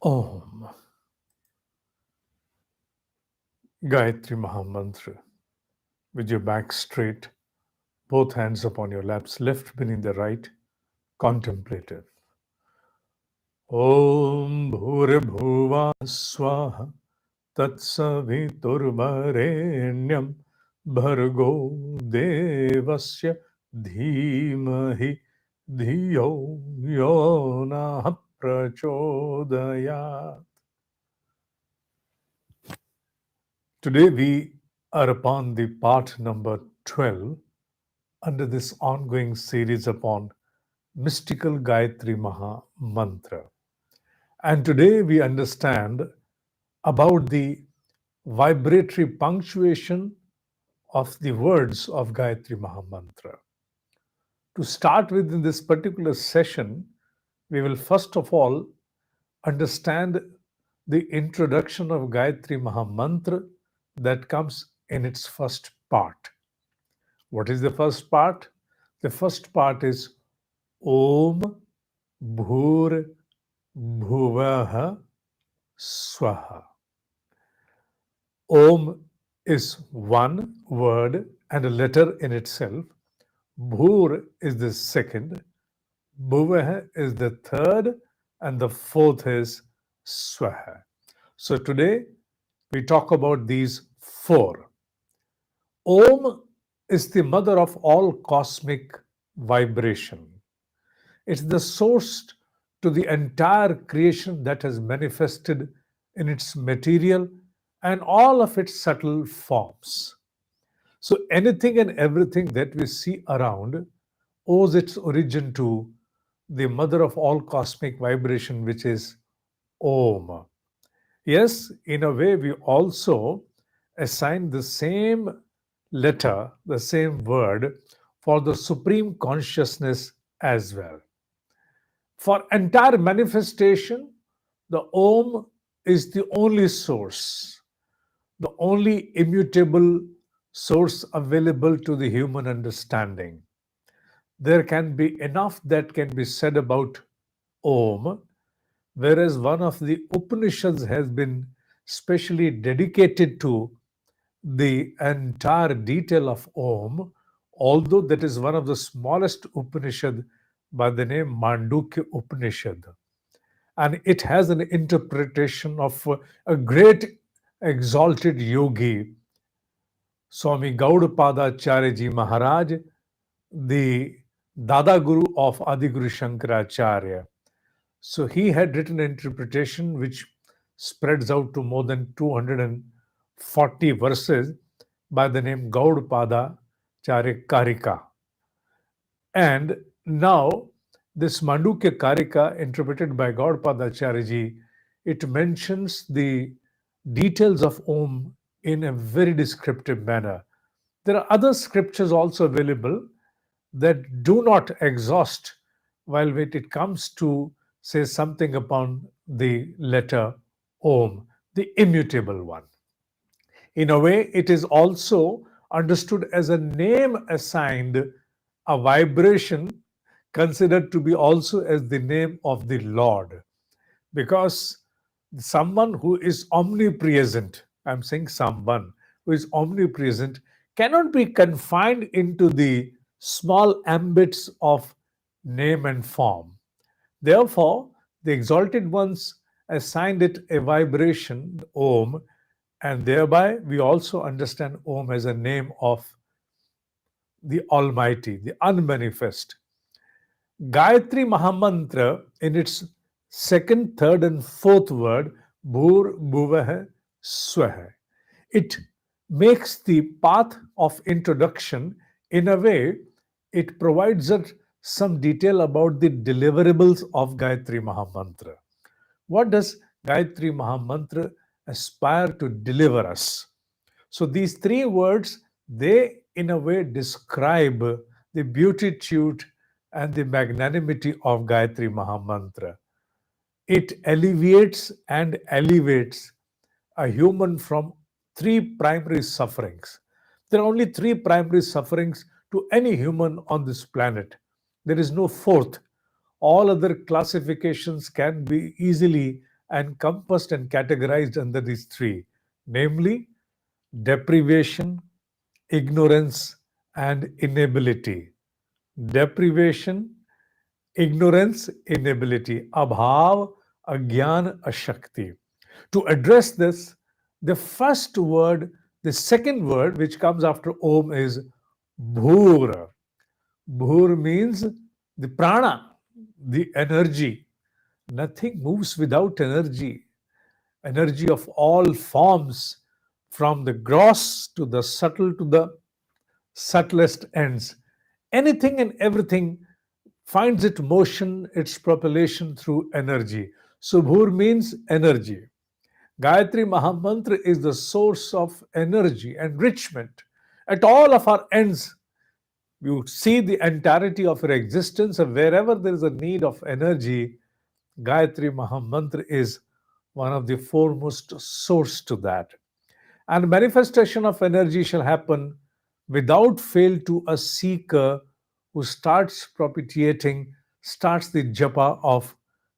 Om. Gayatri Mahamantra. With your back straight, both hands upon your laps, left beneath the right, contemplative. Om Bhuribhuva Swaha Tatsaviturvarenyam Bhargo Devasya Dhimahi Dhiyo Yona Prachodayat. Today we are upon the part number 12 under this ongoing series upon mystical Gayatri Maha Mantra. And today we understand about the vibratory punctuation of the words of Gayatri Maha Mantra. To start with, in this particular session, we will first of all understand the introduction of Gayatri Maha Mantra that comes in its first part. What is the first part? The first part is Om Bhur Bhuvaha Swaha. Om is one word and a letter in itself. Bhur is the second. Bhuvaha is the third. And the fourth is Swaha. So today we talk about these four. Om is the mother of all cosmic vibration. It's the source to the entire creation that has manifested in its material and all of its subtle forms. So anything and everything that we see around owes its origin to the mother of all cosmic vibration, which is Om. Yes, in a way, we also assign the same letter, the same word for the supreme consciousness as well. For entire manifestation, the Om is the only source, the only immutable source available to the human understanding. There can be enough that can be said about Om, whereas one of the Upanishads has been specially dedicated to the entire detail of Om, although that is one of the smallest Upanishad by the name Mandukya Upanishad. And it has an interpretation of a great exalted yogi, Swami Gaudapada Charyaji Maharaj, the Dada Guru of Adiguru Shankaracharya. So he had written an interpretation which spreads out to more than 240 verses by the name Gaudapada Charya Karika. And now this Mandukya Karika, interpreted by Gaudapada Charyaji, it mentions the details of Om in a very descriptive manner. There are other scriptures also available that do not exhaust while when it comes to say something upon the letter Om, the immutable one. In a way, it is also understood as a name assigned, a vibration considered to be also as the name of the Lord. Because someone who is omnipresent, I'm saying someone who is omnipresent, cannot be confined into the small ambits of name and form. Therefore, the exalted ones assigned it a vibration, Om, and thereby we also understand Om as a name of the Almighty, the unmanifest. Gayatri Mahamantra, in its second, third, and fourth word, Bhur Bhuvah Swah, it makes the path of introduction. In a way, it provides us some detail about the deliverables of Gayatri Mahamantra. What does Gayatri Mahamantra aspire to deliver us? So these three words, they in a way describe the beatitude and the magnanimity of Gayatri Mahamantra. It alleviates and elevates a human from three primary sufferings. There are only three primary sufferings to any human on this planet. There is no fourth. All other classifications can be easily encompassed and categorized under these three, namely deprivation, ignorance, and inability. Deprivation, ignorance, inability, abhav, agyan, ashakti. To address this, the first word, the second word which comes after Om is Bhur. Bhur means the prana, the energy. Nothing moves without energy. Energy of all forms, from the gross to the subtle to the subtlest ends. Anything and everything finds its motion, its propulsion through energy. Subhur means energy. Gayatri Mahamantra is the source of energy, enrichment at all of our ends. You see the entirety of your existence, and wherever there is a need of energy, Gayatri Mahamantra is one of the foremost source to that. And manifestation of energy shall happen without fail to a seeker who starts propitiating, starts the japa of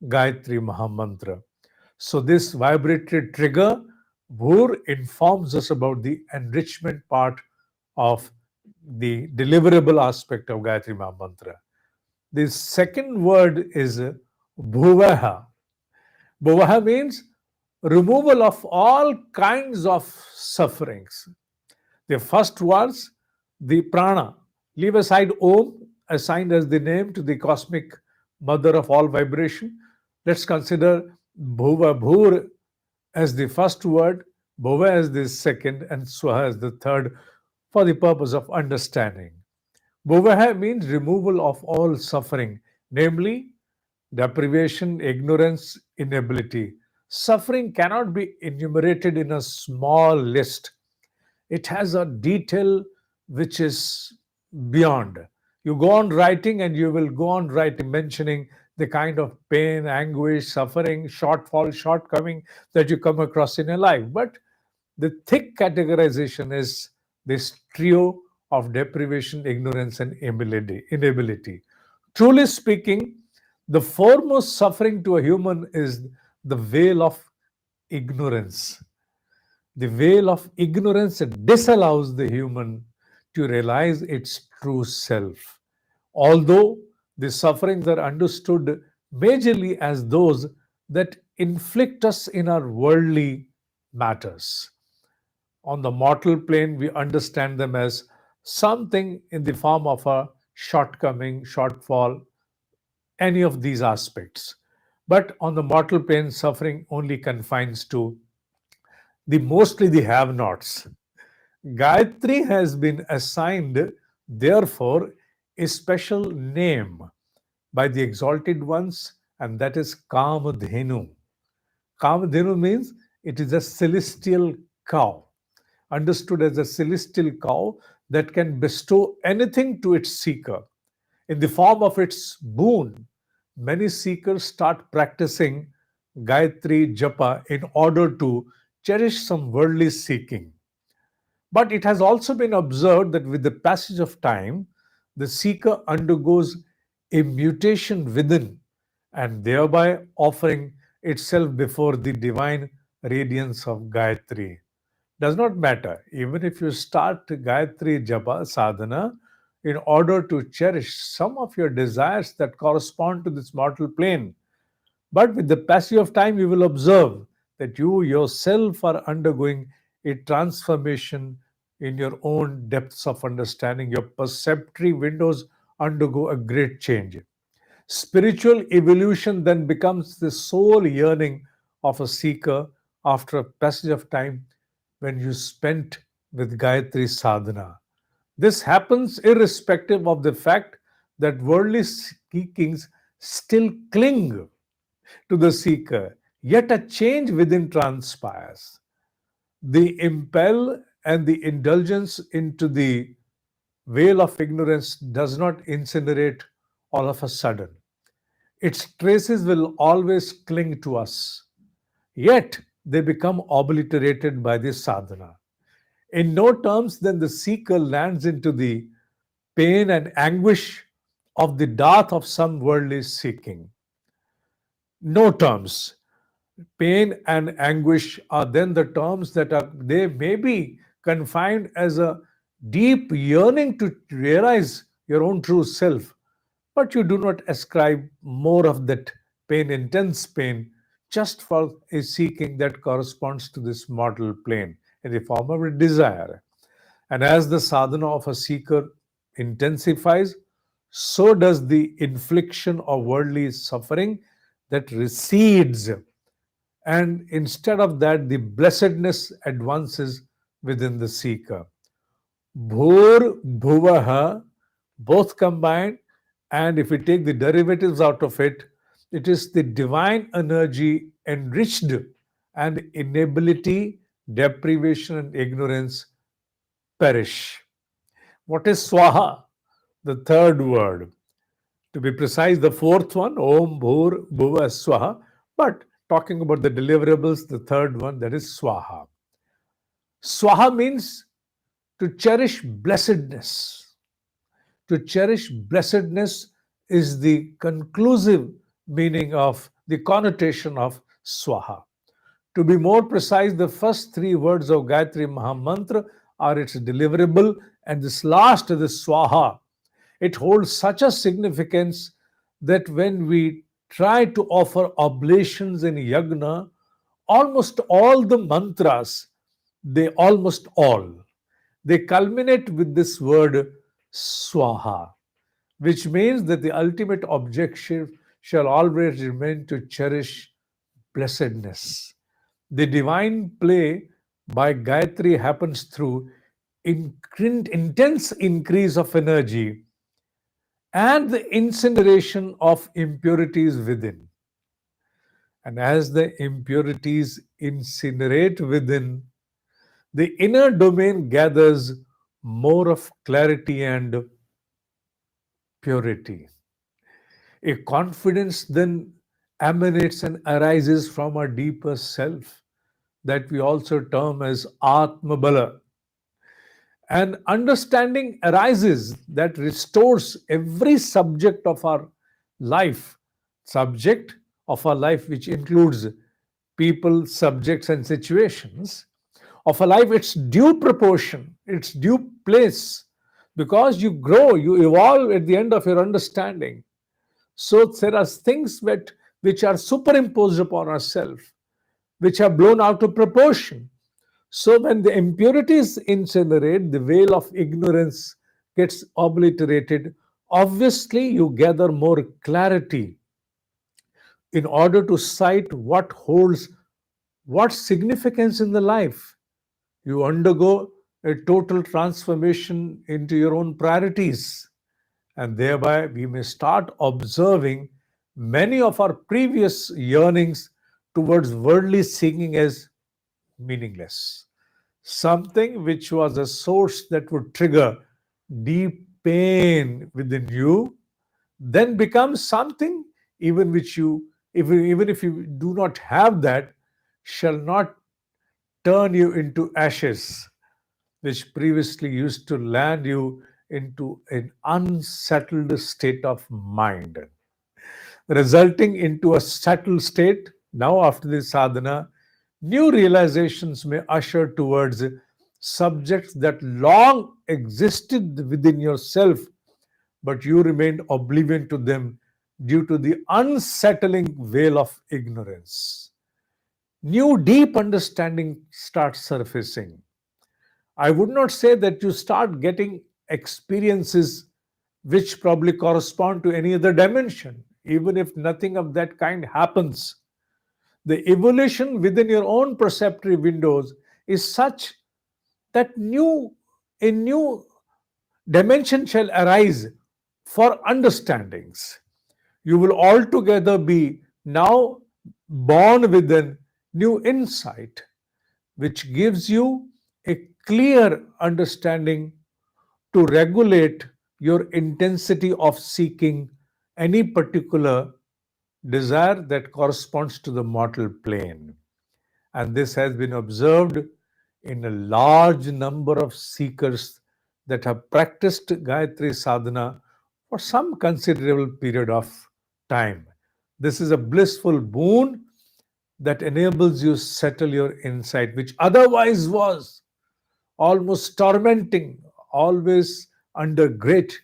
Gayatri Mahamantra. So, this vibratory trigger, Bhur, informs us about the enrichment part of the deliverable aspect of Gayatri Mahamantra. The second word is Bhuvaha. Bhuvaha means removal of all kinds of sufferings. The first was the prana. Leave aside Om, assigned as the name to the cosmic mother of all vibration. Let's consider Bhuva Bhur as the first word, Bhuva as the second, and Swaha as the third for the purpose of understanding. Bhuvaha means removal of all suffering, namely deprivation, ignorance, inability. Suffering cannot be enumerated in a small list. It has a detail which is beyond. You go on writing and you will go on writing, mentioning the kind of pain, anguish, suffering, shortfall, shortcoming that you come across in your life. But the thick categorization is this trio of deprivation, ignorance, and inability. Truly speaking, the foremost suffering to a human is the veil of ignorance. The veil of ignorance disallows the human to realize its true self. Although the sufferings are understood majorly as those that inflict us in our worldly matters. On the mortal plane, we understand them as something in the form of a shortcoming, shortfall, any of these aspects. But on the mortal plane, suffering only confines to the mostly the have nots. Gayatri has been assigned, therefore, a special name by the exalted ones, and that is Kamadhenu. Kamadhenu means it is a celestial cow, understood as a celestial cow that can bestow anything to its seeker in the form of its boon. Many seekers start practicing Gayatri Japa in order to cherish some worldly seeking. But it has also been observed that with the passage of time, the seeker undergoes a mutation within and thereby offering itself before the divine radiance of Gayatri. Does not matter. Even if you start Gayatri Japa sadhana in order to cherish some of your desires that correspond to this mortal plane, but with the passage of time, you will observe that you yourself are undergoing a transformation in your own depths of understanding. Your perceptory windows undergo a great change. Spiritual evolution then becomes the sole yearning of a seeker after a passage of time when you spent with Gayatri sadhana. This happens irrespective of the fact that worldly seekings still cling to the seeker, yet a change within transpires. The impel and the indulgence into the veil of ignorance does not incinerate all of a sudden. Its traces will always cling to us, yet they become obliterated by the sadhana. In no terms, then the seeker lands into the pain and anguish of the death of some worldly seeking. No terms. Pain and anguish are then the terms that are, they may be confined as a deep yearning to realize your own true self, but you do not ascribe more of that pain, intense pain, just for a seeking that corresponds to this mortal plane in the form of a desire. And as the sadhana of a seeker intensifies, so does the infliction of worldly suffering that recedes. And instead of that, the blessedness advances within the seeker. Bhur, bhuvaha, both combined, and if we take the derivatives out of it, it is the divine energy enriched, and inability, deprivation, and ignorance perish. What is swaha? The third word. To be precise, the fourth one, Om Bhur Bhuva Swaha. But talking about the deliverables, the third one, that is Swaha. Swaha means to cherish blessedness. To cherish blessedness is the conclusive meaning of the connotation of Swaha. To be more precise, the first three words of Gayatri Mahamantra are its deliverable, and this last, the Swaha, it holds such a significance that when we try to offer oblations in yagna, almost all the mantras, they almost all, they culminate with this word swaha, which means that the ultimate objective shall always remain to cherish blessedness. The divine play by Gayatri happens through intense increase of energy and the incineration of impurities within. And as the impurities incinerate within, the inner domain gathers more of clarity and purity. A confidence then emanates and arises from our deeper self that we also term as Atmabala. And understanding arises that restores every subject of our life, which includes people, subjects, and situations of a life, its due proportion, its due place, because you grow, you evolve at the end of your understanding. So there are things which are superimposed upon ourselves, which are blown out of proportion. So when the impurities incinerate, the veil of ignorance gets obliterated. Obviously, you gather more clarity in order to cite what holds what significance in the life. You undergo a total transformation into your own priorities, and thereby we may start observing many of our previous yearnings towards worldly seeking as meaningless. Something which was a source that would trigger deep pain within you then becomes something even which you, even if you do not have that, shall not turn you into ashes, which previously used to land you into an unsettled state of mind, resulting into a settled state. Now, after this sadhana, new realizations may usher towards subjects that long existed within yourself, but you remained oblivion to them due to the unsettling veil of ignorance. New deep understanding starts surfacing. I would not say that you start getting experiences which probably correspond to any other dimension, even if nothing of that kind happens. The evolution within your own perceptive windows is such that a new dimension shall arise for understandings. You will altogether be now born with a new insight, which gives you a clear understanding to regulate your intensity of seeking any particular desire that corresponds to the mortal plane. And this has been observed in a large number of seekers that have practiced Gayatri sadhana for some considerable period of time. This is a blissful boon that enables you settle your insight, which otherwise was almost tormenting, always under great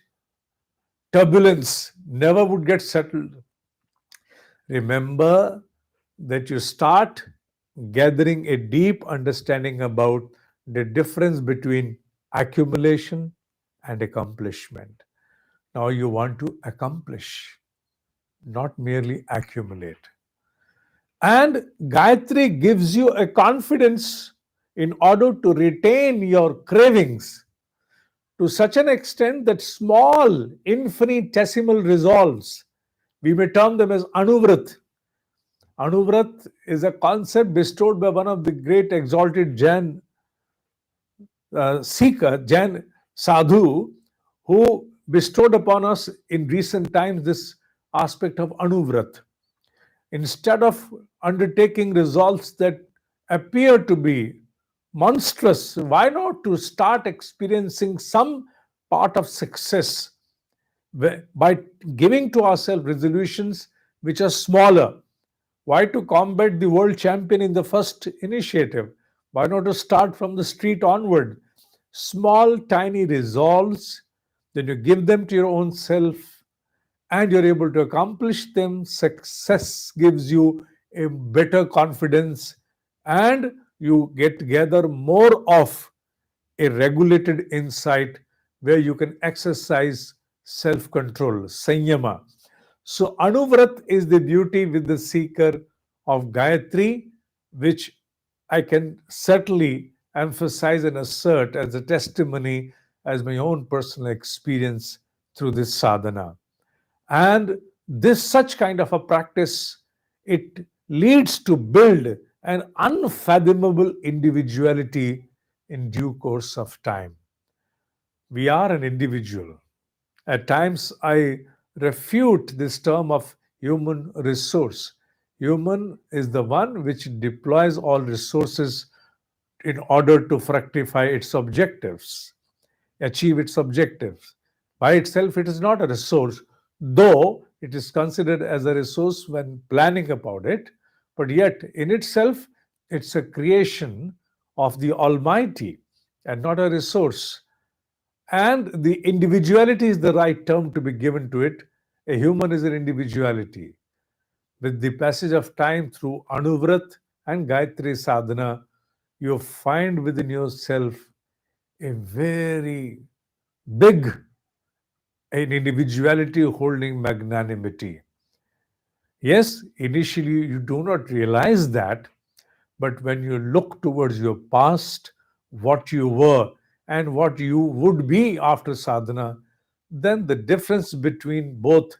turbulence, never would get settled. Remember that you start gathering a deep understanding about the difference between accumulation and accomplishment. Now you want to accomplish, not merely accumulate. And Gayatri gives you a confidence in order to retain your cravings to such an extent that small, infinitesimal resolves, we may term them as anuvrat. Anuvrat is a concept bestowed by one of the great exalted Jain seeker, Jain sadhu, who bestowed upon us in recent times this aspect of anuvrat. Instead of undertaking resolves that appear to be monstrous, why not to start experiencing some part of success by giving to ourselves resolutions which are smaller? Why to combat the world champion in the first initiative? Why not to start from the street onward? Small, tiny resolves, then you give them to your own self and you're able to accomplish them. Success gives you a better confidence and you get together more of a regulated insight where you can exercise self control, sanyama. So, Anuvrat is the beauty with the seeker of Gayatri, which I can certainly emphasize and assert as a testimony as my own personal experience through this sadhana. And this such kind of a practice, it leads to build an unfathomable individuality in due course of time. We are an individual. At times, I refute this term of human resource. Human is the one which deploys all resources in order to fructify its objectives, achieve its objectives. By itself, it is not a resource, though it is considered as a resource when planning about it, but yet in itself, it's a creation of the Almighty and not a resource. And the individuality is the right term to be given to it. A human is an individuality. With the passage of time through Anuvrat and Gayatri Sadhana, you find within yourself a very big an individuality holding magnanimity. Yes, initially you do not realize that, but when you look towards your past, what you were, and what you would be after sadhana, then the difference between both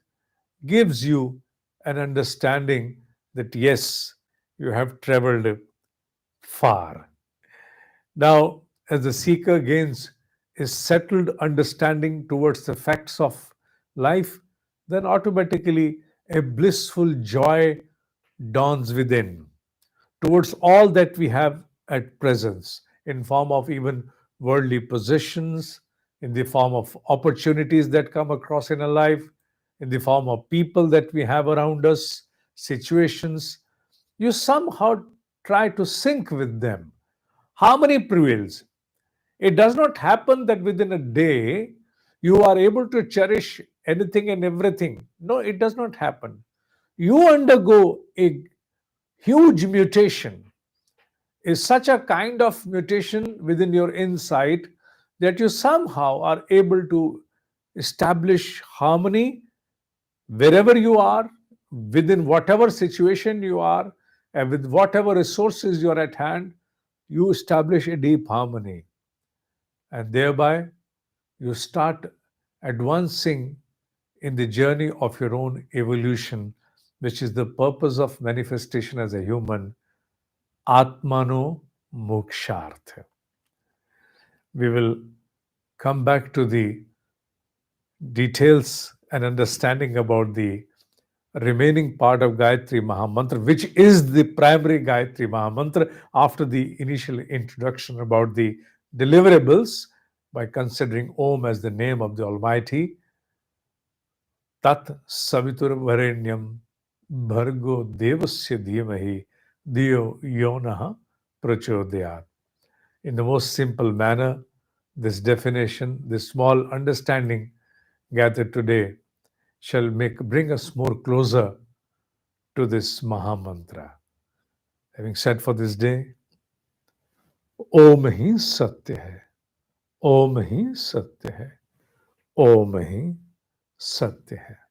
gives you an understanding that yes, you have traveled far. Now, as the seeker gains a settled understanding towards the facts of life, then automatically a blissful joy dawns within towards all that we have at presence in form of even worldly possessions, in the form of opportunities that come across in a life, in the form of people that we have around us, situations. You somehow try to sync with them. Harmony prevails. It does not happen that within a day you are able to cherish anything and everything. No, it does not happen. You undergo a huge mutation, is such a kind of mutation within your insight that you somehow are able to establish harmony wherever you are, within whatever situation you are, and with whatever resources you are at hand, you establish a deep harmony. And thereby, you start advancing in the journey of your own evolution, which is the purpose of manifestation as a human, Atmano Moksharth. We will come back to the details and understanding about the remaining part of Gayatri Mahamantra, which is the primary Gayatri Mahamantra after the initial introduction about the deliverables by considering Om as the name of the Almighty. Tat Savitur Varenyam Bhargo Devasya Dhimahi Dio Yonaha Prachodayat. In the most simple manner, this definition, this small understanding gathered today shall bring us more closer to this Mahamantra. Having said for this day, ओम ही सत्य है, ओम ही सत्य है, ओम ही सत्य है.